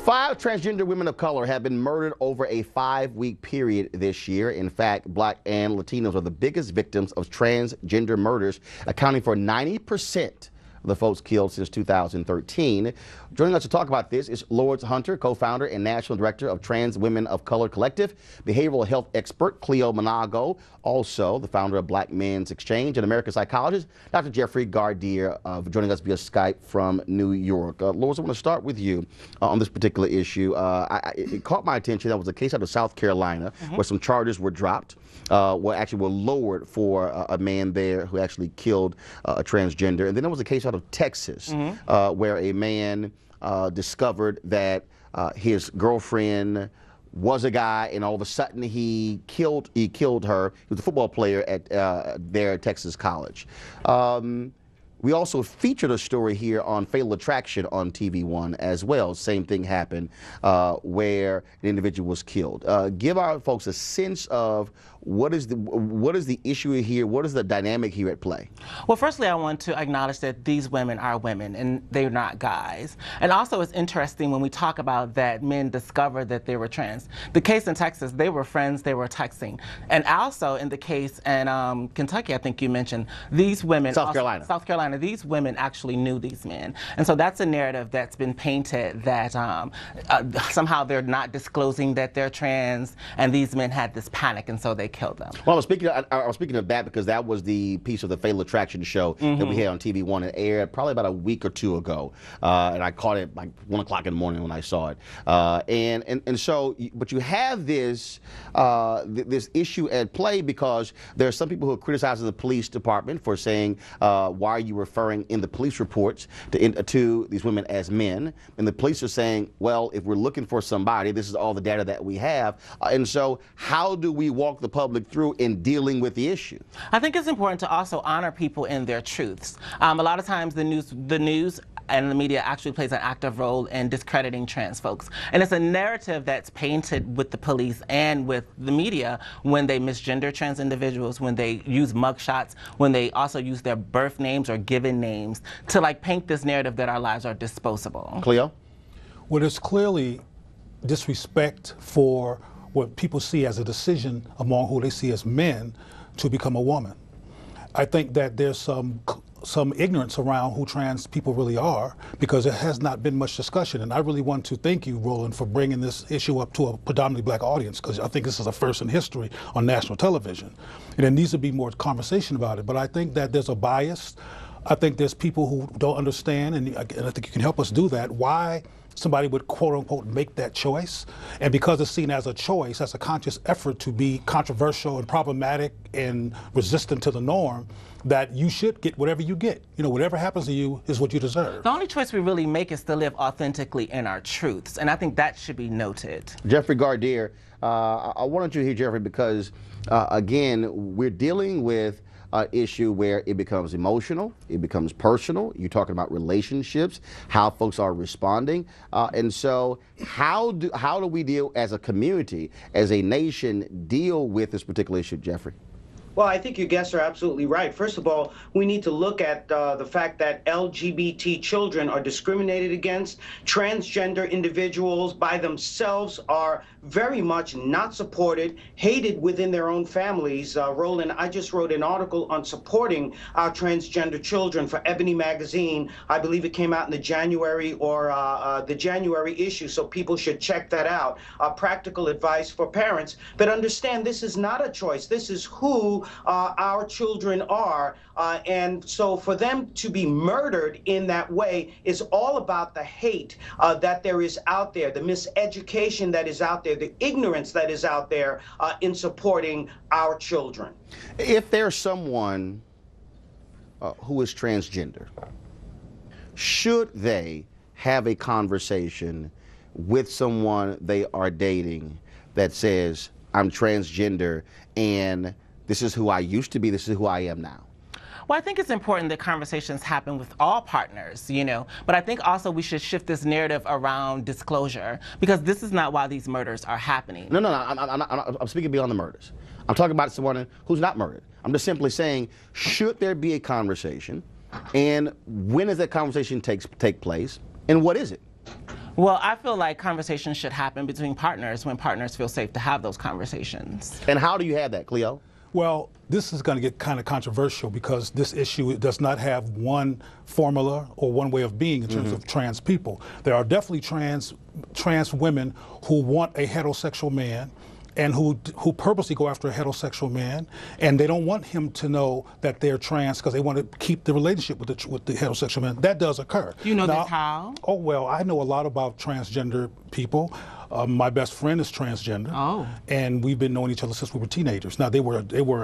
5 transgender women of color have been murdered over a 5-week period this year. In fact, Black and Latinos are the biggest victims of transgender murders, accounting for 90% of the folks killed since 2013. Joining us to talk about this is Lourdes Hunter, co-founder and national director of Trans Women of Color Collective, behavioral health expert Cleo Manago, also the founder of Black Men's Exchange, and American psychologist Dr. Jeffrey Gardier, joining us via Skype from New York. Lourdes, I want to start with you on this particular issue. It caught my attention. That was a case out of South Carolina where some charges were dropped, were lowered for a man there who actually killed a transgender. And then there was a case out of Texas where a man discovered that his girlfriend was a guy, and all of a sudden he killed her. He was a football player at there at Texas College. We also featured a story here on Fatal Attraction on TV1 as well. Same thing happened where an individual was killed. Give our folks a sense of what is the issue here? What is the dynamic here at play? Well, firstly, I want to acknowledge that these women are women and they're not guys. And also, it's interesting when we talk about that men discovered that they were trans. The case in Texas, they were friends, they were texting. And also in the case in Kentucky, I think you mentioned, these women— South Carolina, these women actually knew these men. And so that's a narrative that's been painted that somehow they're not disclosing that they're trans, and these men had this panic, and so they killed them. Well, I was speaking of that because that was the piece of the Fatal Attraction show that we had on TV1. It aired probably about a week or two ago, and I caught it like 1 o'clock in the morning when I saw it. And so, but you have this this issue at play because there are some people who are criticizing the police department for saying, why are you referring in the police reports to these women as men? And the police are saying, well, if we're looking for somebody, this is all the data that we have. And so how do we walk the public through in dealing with the issue? I think it's important to also honor people in their truths. A lot of times the news and the media actually plays an active role in discrediting trans folks. And it's a narrative that's painted with the police and with the media when they misgender trans individuals, when they use mugshots, when they also use their birth names or given names to paint this narrative that our lives are disposable. Cleo? Well, there's clearly disrespect for what people see as a decision among who they see as men to become a woman. I think that there's some ignorance around who trans people really are because there has not been much discussion. And I really want to thank you, Roland, for bringing this issue up to a predominantly Black audience, because I think this is a first in history on national television. And there needs to be more conversation about it. But I think that there's a bias. I think there's people who don't understand, and I think you can help us do that, why somebody would quote unquote make that choice. And because it's seen as a choice, as a conscious effort to be controversial and problematic and resistant to the norm, that you should get whatever you get. You know, whatever happens to you is what you deserve. The only choice we really make is to live authentically in our truths. And I think that should be noted. Jeffrey Gardier, I wanted you to hear Jeffrey because, again, we're dealing with issue where it becomes emotional, it becomes personal. You're talking about relationships, how folks are responding, and so how do we deal as a community, as a nation, deal with this particular issue, Jeffrey? Well, I think your guests are absolutely right. First of all, we need to look at the fact that LGBT children are discriminated against. Transgender individuals by themselves are very much not supported, hated within their own families. Roland, I just wrote an article on supporting our transgender children for Ebony magazine. I believe it came out in the January or the January issue, so people should check that out. Practical advice for parents. But understand, this is not a choice. This is who our children are, and so for them to be murdered in that way is all about the hate that there is out there, the miseducation that is out there, the ignorance that is out there in supporting our children. If there's someone who is transgender, should they have a conversation with someone they are dating that says, I'm transgender and this is who I used to be, this is who I am now? Well, I think it's important that conversations happen with all partners, you know, but I think also we should shift this narrative around disclosure, because this is not why these murders are happening. No, I'm speaking beyond the murders. I'm talking about someone who's not murdered. I'm just simply saying, should there be a conversation, and when does that conversation take place, and what is it? Well, I feel like conversations should happen between partners when partners feel safe to have those conversations. And how do you have that, Cleo? Well, this is going to get kind of controversial because this issue does not have one formula or one way of being in terms of trans people. There are definitely trans women who want a heterosexual man and who purposely go after a heterosexual man, and they don't want him to know that they're trans because they want to keep the relationship with the heterosexual man. That does occur. Do you know this how? Oh, well, I know a lot about transgender people. My best friend is transgender. Oh. And we've been knowing each other since we were teenagers. Now, they were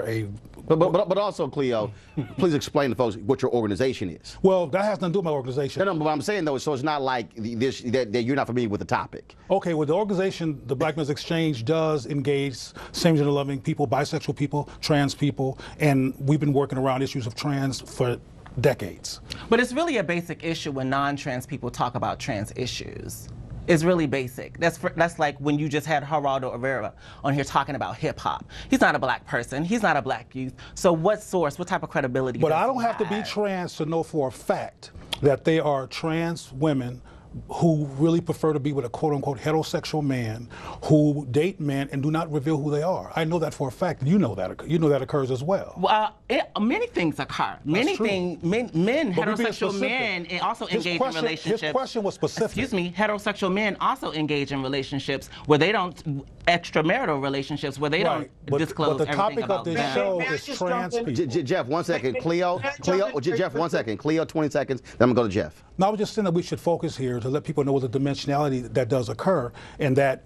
a... But also, Cleo, please explain to folks what your organization is. Well, that has nothing to do with my organization. No, but what I'm saying, though, so it's not like that you're not familiar with the topic. Okay, well, the organization, the Black Men's Exchange, does engage same-gender loving people, bisexual people, trans people, and we've been working around issues of trans for decades. But it's really a basic issue when non-trans people talk about trans issues. It's really basic. That's like when you just had Geraldo Rivera on here talking about hip hop. He's not a black person. He's not a black youth. So what source, what type of credibility? But I don't have to be trans to know for a fact that they are trans women who really prefer to be with a quote-unquote heterosexual man, who date men and do not reveal who they are. I know that for a fact. You know that occurs as well. Well, many things occur. Many things, men, heterosexual men, also engage in relationships. His question was specific. Excuse me, heterosexual men also engage in relationships where they don't, extramarital relationships where they don't disclose everything about them. But the topic of this show is trans people. Jeff, 1 second. Cleo, Jeff, 1 second. Cleo, 20 seconds. Then I'm going to go to Jeff. No, I was just saying that we should focus here to let people know the dimensionality that does occur, and that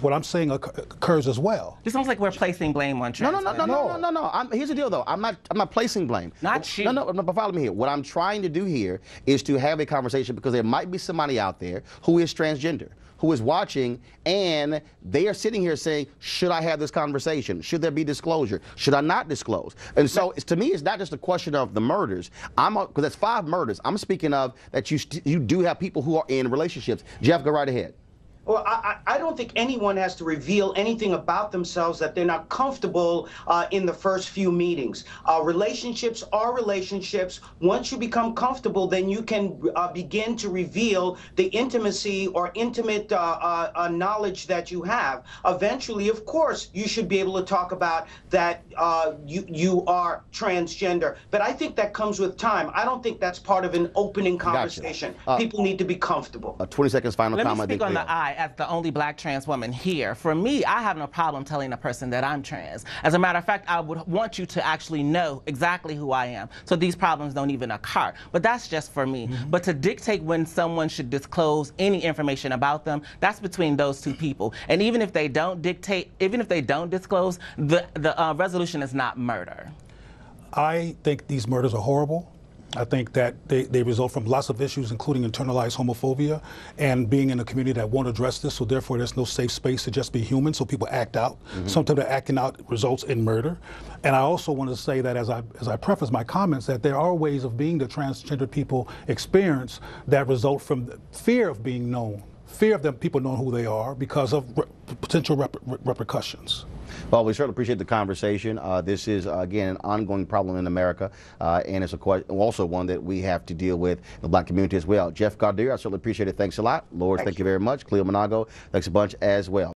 what I'm saying occurs as well. It sounds like we're placing blame on trans. No. Here's the deal, though. I'm not placing blame. Not you. No, but follow me here. What I'm trying to do here is to have a conversation because there might be somebody out there who is transgender, who is watching, and they are sitting here saying, should I have this conversation? Should there be disclosure? Should I not disclose? And so to me, it's not just a question of the murders. Because that's 5 murders. I'm speaking of that you do have people who are in relationships. Jeff, go right ahead. Well, I don't think anyone has to reveal anything about themselves that they're not comfortable in the first few meetings. Relationships are relationships. Once you become comfortable, then you can begin to reveal the intimacy or intimate knowledge that you have. Eventually, of course, you should be able to talk about that you are transgender. But I think that comes with time. I don't think that's part of an opening conversation. Gotcha. People need to be comfortable. 20 seconds, final comment. Let me speak on the I. As the only black trans woman here, for me, I have no problem telling a person that I'm trans. As a matter of fact, I would want you to actually know exactly who I am, so these problems don't even occur. But that's just for me. But to dictate when someone should disclose any information about them, that's between those two people. And even if they don't dictate, even if they don't disclose, the resolution is not murder. I think these murders are horrible. I think that they result from lots of issues, including internalized homophobia and being in a community that won't address this, so therefore there's no safe space to just be human, so people act out. Sometimes that acting out results in murder. And I also want to say that as I preface my comments, that there are ways of being that transgender people experience that result from fear of being known, fear of them people knowing who they are because of potential repercussions. Well, we certainly appreciate the conversation. This is, again, an ongoing problem in America, and it's also one that we have to deal with in the black community as well. Jeff Gardere, I certainly appreciate it. Thanks a lot. Lord, thank you very much. Cleo Manago, thanks a bunch as well.